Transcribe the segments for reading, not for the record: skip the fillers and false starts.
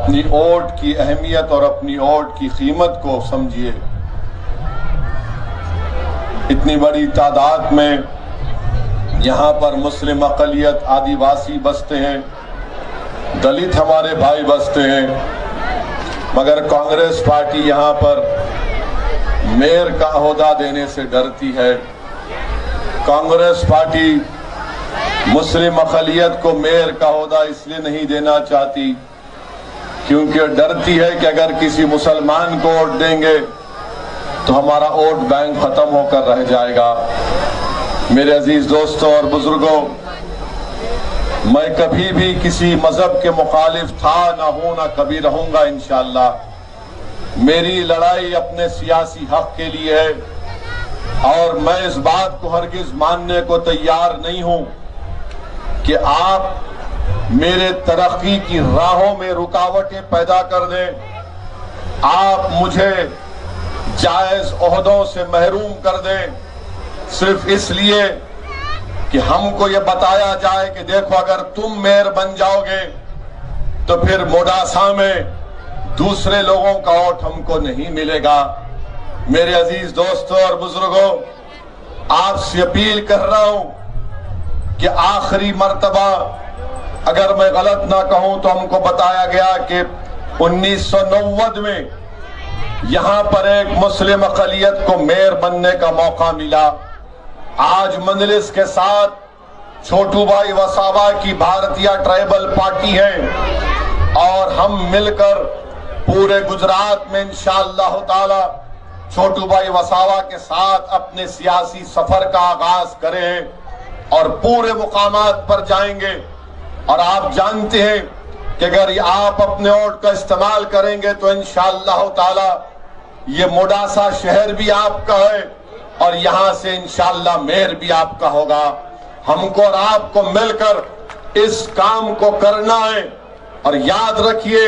اپنی ووٹ کی اہمیت اور اپنی ووٹ کی قیمت کو سمجھیے۔ اتنی بڑی تعداد میں یہاں پر مسلم اقلیت، آدیواسی بستے ہیں، دلت ہمارے بھائی بستے ہیں، مگر کانگریس پارٹی یہاں پر میئر کا عہدہ دینے سے ڈرتی ہے۔ کانگریس پارٹی مسلم اقلیت کو میئر کا عہدہ اس لیے نہیں دینا چاہتی کیونکہ ڈرتی ہے کہ اگر کسی مسلمان کو ووٹ دیں گے تو ہمارا ووٹ بینک ختم ہو کر رہ جائے گا۔ میرے عزیز دوستوں اور بزرگوں، میں کبھی بھی کسی مذہب کے مخالف تھا نہ ہوں، نہ کبھی رہوں گا انشاءاللہ۔ میری لڑائی اپنے سیاسی حق کے لیے ہے اور میں اس بات کو ہرگز ماننے کو تیار نہیں ہوں کہ آپ میرے ترقی کی راہوں میں رکاوٹیں پیدا کر دیں، آپ مجھے جائز عہدوں سے محروم کر دیں صرف اس لیے کہ ہم کو یہ بتایا جائے کہ دیکھو اگر تم میئر بن جاؤ گے تو پھر موڈاسا میں دوسرے لوگوں کا ووٹ ہم کو نہیں ملے گا۔ میرے عزیز دوستوں اور بزرگوں، آپ سے اپیل کر رہا ہوں کہ آخری مرتبہ اگر میں غلط نہ کہوں تو ہم کو بتایا گیا کہ 1990 میں یہاں پر ایک مسلم اقلیت کو میئر بننے کا موقع ملا۔ آج مجلس کے ساتھ چھوٹو بھائی وسابا کی بھارتیہ ٹرائبل پارٹی ہے اور ہم مل کر پورے گجرات میں انشاءاللہ تعالی چھوٹو بھائی وسابا کے ساتھ اپنے سیاسی سفر کا آغاز کریں اور پورے مقامات پر جائیں گے۔ اور آپ جانتے ہیں کہ اگر آپ اپنے ووٹ کا استعمال کریں گے تو انشاءاللہ تعالی یہ موڈاسا شہر بھی آپ کا ہے اور یہاں سے انشاءاللہ میئر بھی آپ کا ہوگا۔ ہم کو اور آپ کو مل کر اس کام کو کرنا ہے اور یاد رکھیے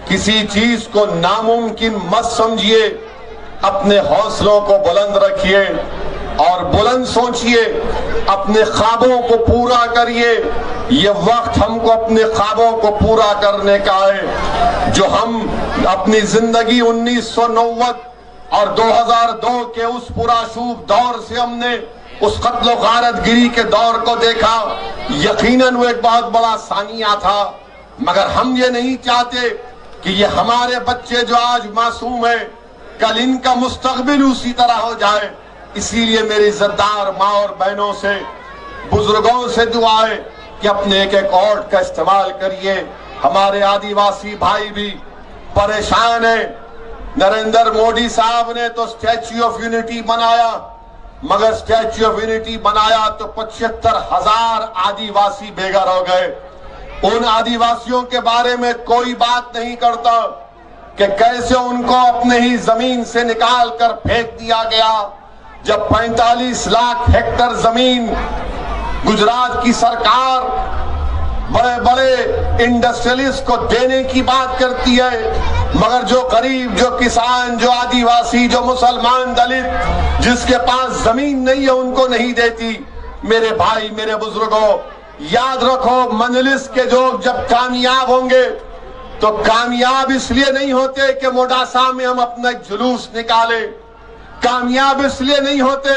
کسی چیز کو ناممکن مت سمجھیے، اپنے حوصلوں کو بلند رکھیے اور بلند سوچیے، اپنے خوابوں کو پورا کریے۔ یہ وقت ہم کو اپنے خوابوں کو پورا کرنے کا ہے جو ہم اپنی زندگی 1990 اور 2002 کے اس پرآشوب دور سے ہم نے اس قتل و غارت گری کے دور کو دیکھا۔ یقیناً وہ ایک بہت بڑا ثانیہ تھا، مگر ہم یہ نہیں چاہتے کہ یہ ہمارے بچے جو آج معصوم ہیں کل ان کا مستقبل اسی طرح ہو جائے۔ اسی لیے میری عزتدار ماں اور بہنوں سے، بزرگوں سے دعا ہے کہ اپنے ایک ایک ووٹ کا استعمال کریے۔ ہمارے آدیواسی بھائی بھی پریشان ہیں۔ نریندر مودی صاحب نے تو اسٹیچو آف یونٹی بنایا، مگر اسٹیچو آف یونٹی بنایا تو 75,000 آدیواسی بے گھر ہو گئے۔ ان آدیواسیوں کے بارے میں کوئی بات نہیں کرتا کہ کیسے ان کو اپنے ہی زمین سے نکال کر پھینک دیا گیا۔ جب 45 لاکھ ہیکٹر زمین گجرات کی سرکار بڑے بڑے انڈسٹریلسٹ کو دینے کی بات کرتی ہے، مگر جو غریب، جو کسان، جو آدیواسی، جو مسلمان، دلت جس کے پاس زمین نہیں ہے ان کو نہیں دیتی۔ میرے بھائی، میرے بزرگوں، یاد رکھو مجلس کے جو جب کامیاب ہوں گے تو کامیاب اس لیے نہیں ہوتے کہ موڈاسا میں ہم اپنا جلوس نکالیں، کامیاب اس لیے نہیں ہوتے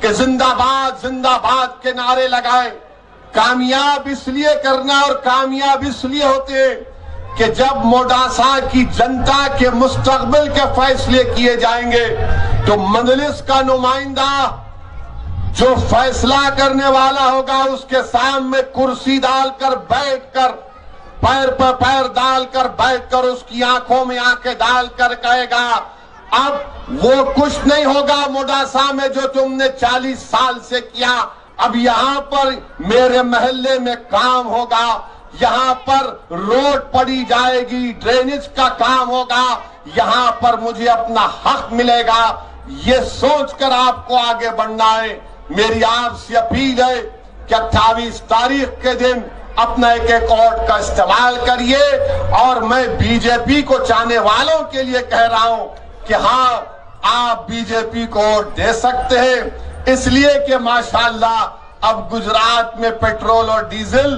کہ زندہ باد کے نعرے لگائے، کامیاب اس لیے کرنا اور کامیاب اس لیے ہوتے کہ جب موڈاسا کی جنتا کے مستقبل کے فیصلے کیے جائیں گے تو مجلس کا نمائندہ جو فیصلہ کرنے والا ہوگا اس کے سامنے کرسی ڈال کر بیٹھ کر، پیر پر پیر ڈال کر بیٹھ کر، اس کی آنکھوں میں آنکھیں ڈال کر کہے گا اب وہ کچھ نہیں ہوگا موڈاسا میں جو تم نے 40 سال سے کیا، اب یہاں پر میرے محلے میں کام ہوگا، یہاں پر روڈ پڑی جائے گی، ڈرینیج کا کام ہوگا، یہاں پر مجھے اپنا حق ملے گا۔ یہ سوچ کر آپ کو آگے بڑھنا ہے۔ میری آپ سے اپیل ہے کہ 28 تاریخ کے دن اپنا ایک ایک ووٹ کا استعمال کریے، اور میں بی جے پی کو چاہنے والوں کے لیے کہہ رہا ہوں کہ ہاں آپ بی جے پی کو ووٹ دے سکتے ہیں، اس لیے کہ ماشاءاللہ اب گجرات میں پیٹرول اور ڈیزل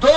2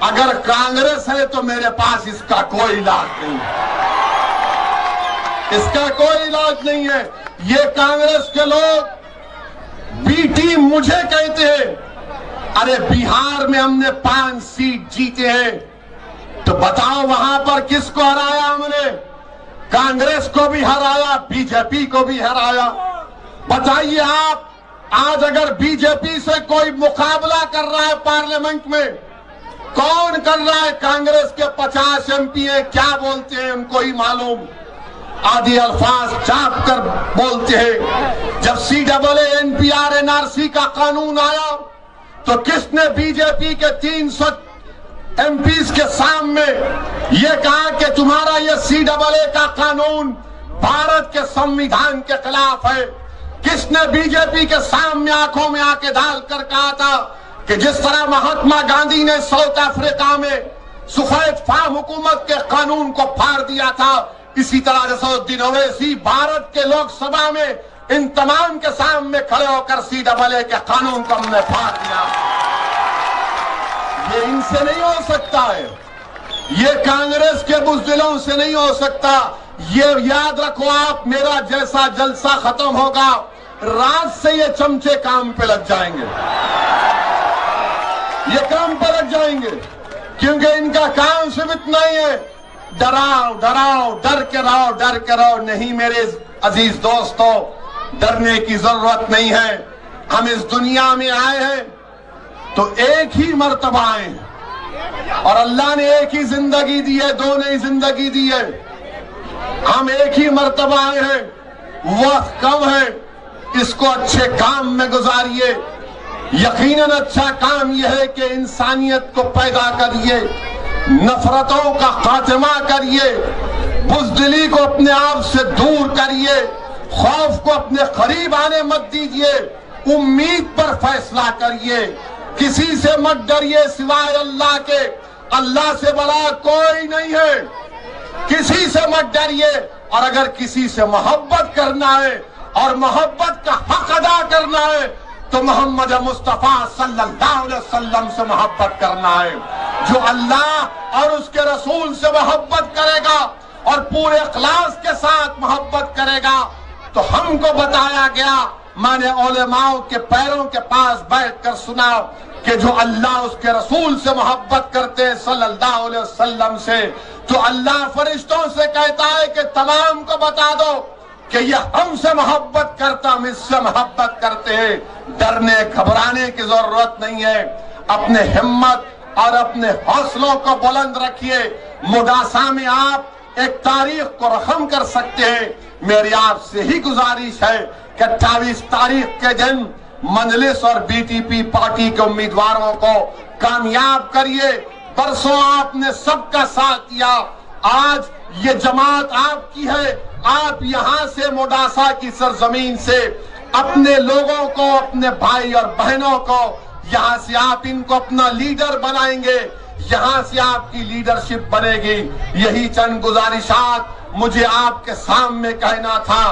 اگر کانگریس ہے تو میرے پاس اس کا کوئی علاج نہیں ہے، اس کا کوئی علاج نہیں ہے۔ یہ کانگریس کے لوگ بی ٹیم مجھے کہتے ہیں، ارے بہار میں ہم نے 5 سیٹ جیتے ہیں، تو بتاؤ وہاں پر کس کو ہرایا ہم نے؟ کانگریس کو بھی ہرایا، بی جے پی کو بھی ہرایا۔ بتائیے آپ، آج اگر بی جے پی سے کوئی مقابلہ کر رہا ہے پارلیمنٹ میں، کون کر رہا ہے؟ کانگریس کے 50 ایم پی ہیں، کیا بولتے ہیں ان کو ہی معلوم، آدھی الفاظ چاپ کر بولتے ہیں۔ جب CAA NRC کا قانون آیا تو کس نے بی جے پی کے 300 ایم پیز کے سامنے یہ کہا کہ تمہارا یہ CAA کا قانون بھارت کے سمویدھان کے خلاف ہے؟ کس نے بی جے پی کے سامنے آنکھوں میں آنکھیں ڈال کر کہا تھا کہ جس طرح مہاتما گاندھی نے ساؤتھ افریقہ میں سفید فام حکومت کے قانون کو پھاڑ دیا تھا، اسی طرح جسودین اویسی بھارت کے لوک سبھا میں ان تمام کے سامنے کھڑے ہو کر CAA کے قانون کو ہم نے پھاڑ دیا۔ یہ ان سے نہیں ہو سکتا ہے، یہ کانگریس کے بزدلوں سے نہیں ہو سکتا۔ یہ یاد رکھو آپ، میرا جیسا جلسہ ختم ہوگا، رات سے یہ چمچے کام پہ لگ جائیں گے، یہ کام پہ لگ جائیں گے، کیونکہ ان کا کام صرف اتنا ہی ہے، ڈراؤ ڈراؤ، ڈر کے رہو، ڈر کے رہو۔ نہیں میرے عزیز دوستو، ڈرنے کی ضرورت نہیں ہے۔ ہم اس دنیا میں آئے ہیں تو ایک ہی مرتبہ آئے ہیں، اور اللہ نے ایک ہی زندگی دی ہے، دو نئی زندگی دی ہے۔ ہم ایک ہی مرتبہ آئے ہیں، وقت کم ہے، اس کو اچھے کام میں گزاریے۔ یقیناً اچھا کام یہ ہے کہ انسانیت کو پیدا کریے، نفرتوں کا خاتمہ کریے، بزدلی کو اپنے آپ سے دور کریے، خوف کو اپنے قریب آنے مت دیجیے، امید پر فیصلہ کریے، کسی سے مت ڈریے سوائے اللہ کے، اللہ سے بڑا کوئی نہیں ہے، کسی سے مت ڈریے۔ اور اگر کسی سے محبت کرنا ہے اور محبت کا حق ادا کرنا ہے تو محمد مصطفیٰ صلی اللہ علیہ وسلم سے محبت کرنا ہے۔ جو اللہ اور اس کے رسول سے محبت کرے گا اور پورے اخلاص کے ساتھ محبت کرے گا، تو ہم کو بتایا گیا، میں نے علماء کے پیروں کے پاس بیٹھ کر سنا کہ جو اللہ اس کے رسول سے محبت کرتے ہیں صلی اللہ علیہ وسلم سے، تو اللہ فرشتوں سے کہتا ہے کہ تمام کو بتا دو کہ یہ ہم سے محبت کرتا، ہم اس سے محبت کرتے ہیں۔ ڈرنے گھبرانے کی ضرورت نہیں ہے، اپنے ہمت اور اپنے حوصلوں کو بلند رکھیے۔ مڈاسا میں آپ ایک تاریخ کو رقم کر سکتے ہیں۔ میری آپ سے ہی گزارش ہے کہ 28 تاریخ کے دن مجلس اور بی ٹی پی پارٹی کے امیدواروں کو کامیاب کریے۔ پرسوں آپ نے سب کا ساتھ دیا، آج یہ جماعت آپ کی ہے۔ آپ یہاں سے مڈاسا کی سرزمین سے اپنے لوگوں کو، اپنے بھائی اور بہنوں کو یہاں سے آپ ان کو اپنا لیڈر بنائیں گے، یہاں سے آپ کی لیڈرشپ بنے گی۔ یہی چند گزارشات مجھے آپ کے سامنے کہنا تھا۔